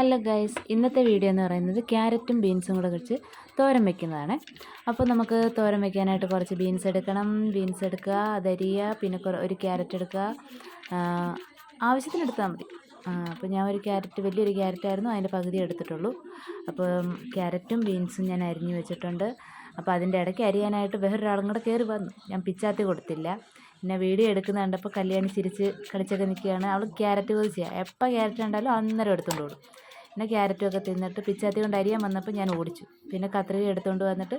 Hello guys, ഇന്നത്തെ video എന്ന് പറയുന്നത് ക്യാരറ്റും ബീൻസും കൂടെ വെച്ച് തോരൻ വയ്ക്കുന്നതാണ്. അപ്പോൾ നമുക്ക് തോരൻ വയ്ക്കാനായിട്ട് കുറച്ച് ബീൻസ് എടുക്കണം. ബീൻസ് എടുക്കുക, അതരിയുക, പിന്നെ ഒരു ക്യാരറ്റ് എടുക്കുക. ആവശ്യത്തിന് എടുത്താൽ മതി. അപ്പോൾ ഞാൻ ഒരു ക്യാരറ്റ്, വലിയൊരു ക്യാരറ്റായിരുന്നു, അതിൻ്റെ പകുതി എടുത്തിട്ടുള്ളൂ. അപ്പോൾ ക്യാരറ്റും ബീൻസും ഞാൻ അരിഞ്ഞു വെച്ചിട്ടുണ്ട്. അപ്പോൾ അതിൻ്റെ ഇടയ്ക്ക് അരിയാനായിട്ട് വേറൊരാളും കൂടെ കയറി വന്നു. ഞാൻ പിച്ചാത്തി കൊടുത്തില്ല. പിന്നെ വീഡിയോ എടുക്കുന്ന കണ്ടപ്പോൾ കല്യാണി ചിരിച്ച് കളിച്ചൊക്കെ നിൽക്കുകയാണ്. അവൾ ക്യാരറ്റ് കൊതിച്ചാണ്. എപ്പോൾ ക്യാരറ്റ് കണ്ടാലും അന്നേരം എടുത്തുകൊണ്ട് ഓടും. പിന്നെ ക്യാരറ്റൊക്കെ തിന്നിട്ട് പിച്ചാത്തി കൊണ്ട് അരിയാൻ വന്നപ്പോൾ ഞാൻ ഓടിച്ചു. പിന്നെ കത്രിക എടുത്തുകൊണ്ട് വന്നിട്ട്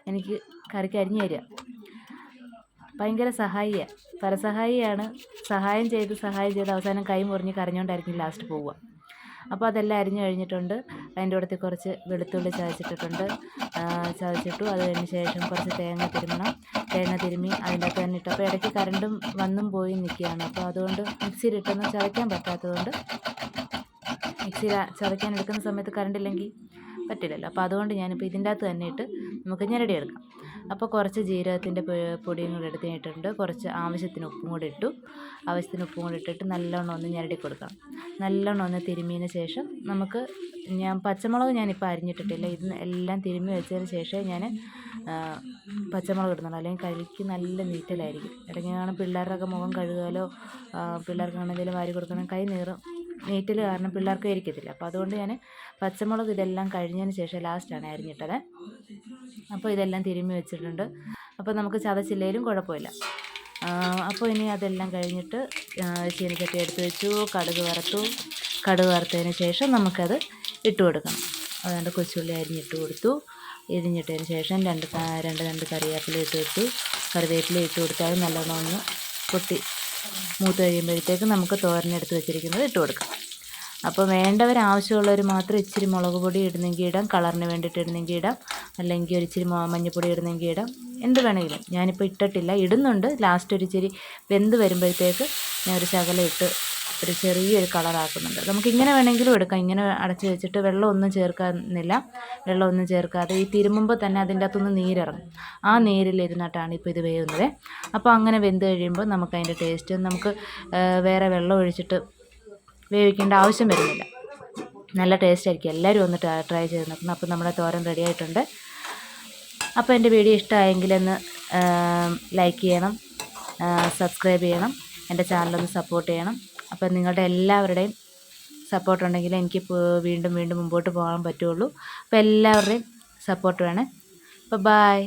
എനിക്ക് കറിക്ക് അരിഞ്ഞു തരിക. ഭയങ്കര സഹായിയാണ്, പരസഹായിയാണ്. സഹായം ചെയ്ത് അവസാനം കൈ മുറിഞ്ഞ് കരഞ്ഞുകൊണ്ടായിരിക്കും ലാസ്റ്റ് പോവുക. അപ്പോൾ അതെല്ലാം അരിഞ്ഞു കഴിഞ്ഞിട്ടുണ്ട്. അതിൻ്റെ കൂടെ കുറച്ച് വെളുത്തുള്ളി ചതച്ചിട്ടിട്ടുണ്ട്. ചതച്ചിട്ടു. അത് കഴിഞ്ഞ ശേഷം കുറച്ച് തേങ്ങ തിരുമ്മി അതിൻ്റെ അകത്ത് തന്നെ ഇട്ടു. അപ്പോൾ ഇടയ്ക്ക് കറണ്ടും വന്നും പോയി നിൽക്കുകയാണ്. അപ്പോൾ അതുകൊണ്ട് മിക്സിയിലിട്ടൊന്നും ചതയ്ക്കാൻ പറ്റാത്തതുകൊണ്ട്, മിക്സിയിൽ ചതയ്ക്കാൻ എടുക്കുന്ന സമയത്ത് കറണ്ടില്ലെങ്കിൽ പറ്റില്ലല്ലോ. അപ്പോൾ അതുകൊണ്ട് ഞാനിപ്പോൾ ഇതിൻ്റെ അകത്ത് തന്നെ ഇട്ട് നമുക്ക് ഞെരടിയെടുക്കാം. അപ്പോൾ കുറച്ച് ജീരകത്തിൻ്റെ പൊടിയും കൂടെ എടുത്തിട്ടുണ്ട്. കുറച്ച് ആവശ്യത്തിന് ഉപ്പും കൂടെ ഇട്ടു. ഇട്ടിട്ട് നല്ലോണം ഒന്ന് ഞെരടി കൊടുക്കണം. നല്ലോണം ഒന്ന് തിരുമ്മിയതിന് ശേഷം നമുക്ക്, പച്ചമുളക് ഞാനിപ്പോൾ അരിഞ്ഞിട്ടിട്ടില്ല. ഇത് എല്ലാം തിരുമ്മി വെച്ചതിന് ശേഷം ഞാൻ പച്ചമുളക് ഇടുന്നുള്ളൂ. അല്ലെങ്കിൽ കറിക്ക് നല്ല നീറ്റലായിരിക്കും. ഇടയ്ക്കാണ് പിള്ളേരുടെയൊക്കെ മുഖം കഴുകാലോ, പിള്ളേർക്ക് എന്തെങ്കിലും വാരി കൊടുക്കണം, കൈ നീറ്റൽ കാരണം പിള്ളേർക്ക് ഇരിക്കത്തില്ല. അപ്പോൾ അതുകൊണ്ട് ഞാൻ പച്ചമുളക് ഇതെല്ലാം കഴിഞ്ഞതിന് ശേഷം ലാസ്റ്റാണ് അരിഞ്ഞിട്ടത്. അപ്പോൾ ഇതെല്ലാം തിരുമ്മി വെച്ചിട്ടുണ്ട്. അപ്പോൾ നമുക്ക് ചതച്ചില്ലേലും കുഴപ്പമില്ല. അപ്പോൾ ഇനി അതെല്ലാം കഴിഞ്ഞിട്ട് ചീനച്ചട്ടി എടുത്ത് വെച്ചു. കടുക് വറുത്തതിന് ശേഷം നമുക്കത് ഇട്ട് കൊടുക്കണം. അതുകൊണ്ട് കൊച്ചുള്ളി അരിഞ്ഞിട്ട് കൊടുത്തു. ഇരിഞ്ഞിട്ടതിന് ശേഷം രണ്ട് കറിവേപ്പില ഇട്ട് കൊടുത്തു. കറിവേപ്പില ഇട്ട് കൊടുത്താൽ നല്ലോണം ഒന്ന് പൊട്ടി മൂത്ത് കഴിയുമ്പോഴത്തേക്ക് നമുക്ക് തോരനെടുത്ത് വെച്ചിരിക്കുന്നത് ഇട്ട് കൊടുക്കാം. അപ്പോൾ ആവശ്യമുള്ളവർ മാത്രം ഇച്ചിരി മുളക് പൊടി ഇടുന്നെങ്കിൽ ഇടാം, കളറിന് വേണ്ടിയിട്ട് ഇടുന്നെങ്കിൽ ഇടാം, അല്ലെങ്കിൽ ഒരു ഇച്ചിരി മഞ്ഞൾപ്പൊടി ഇടുന്നെങ്കിൽ ഇടാം, എന്ത് വേണമെങ്കിലും. ഞാനിപ്പോൾ ഇട്ടിട്ടില്ല, ഇടുന്നുണ്ട്. ലാസ്റ്റ് ഒരു ഇച്ചിരി വെന്ത് വരുമ്പോഴത്തേക്ക് ഞാൻ ഒരു ശകലം ഇട്ട് ഒരു ചെറിയൊരു കളറാക്കുന്നുണ്ട്. നമുക്കിങ്ങനെ വേണമെങ്കിലും എടുക്കാം. ഇങ്ങനെ അടച്ച് വെച്ചിട്ട് വെള്ളമൊന്നും ചേർക്കാതെ ഈ തിരുമ്മുമ്പോൾ തന്നെ അതിൻ്റെ അകത്തുനിന്ന് നീരിറങ്ങും. ആ നീരിലിരുന്നിട്ടാണ് ഇപ്പോൾ ഇത് വേവുന്നത്. അപ്പോൾ അങ്ങനെ വെന്ത് കഴിയുമ്പോൾ നമുക്ക് അതിൻ്റെ ടേസ്റ്റ്, നമുക്ക് വേറെ വെള്ളം ഒഴിച്ചിട്ട് വേവിക്കേണ്ട ആവശ്യം വരുന്നില്ല. നല്ല ടേസ്റ്റ് ആയിരിക്കും. എല്ലാവരും ഒന്ന് ട്രൈ ചെയ്ത് നോക്കണം. അപ്പോൾ നമ്മുടെ തോരൻ റെഡി ആയിട്ടുണ്ട്. അപ്പോൾ എൻ്റെ വീഡിയോ ഇഷ്ടമായെങ്കിൽ ഒന്ന് ലൈക്ക് ചെയ്യണം, സബ്സ്ക്രൈബ് ചെയ്യണം, എൻ്റെ ചാനലൊന്ന് സപ്പോർട്ട് ചെയ്യണം. അപ്പോൾ നിങ്ങളുടെ എല്ലാവരുടെയും സപ്പോർട്ട് ഉണ്ടെങ്കിൽ എനിക്ക് വീണ്ടും മുമ്പോട്ട് പോകാൻ പറ്റുള്ളൂ. അപ്പോൾ എല്ലാവരുടെയും സപ്പോർട്ട് വേണേ. അപ്പോൾ ബൈ.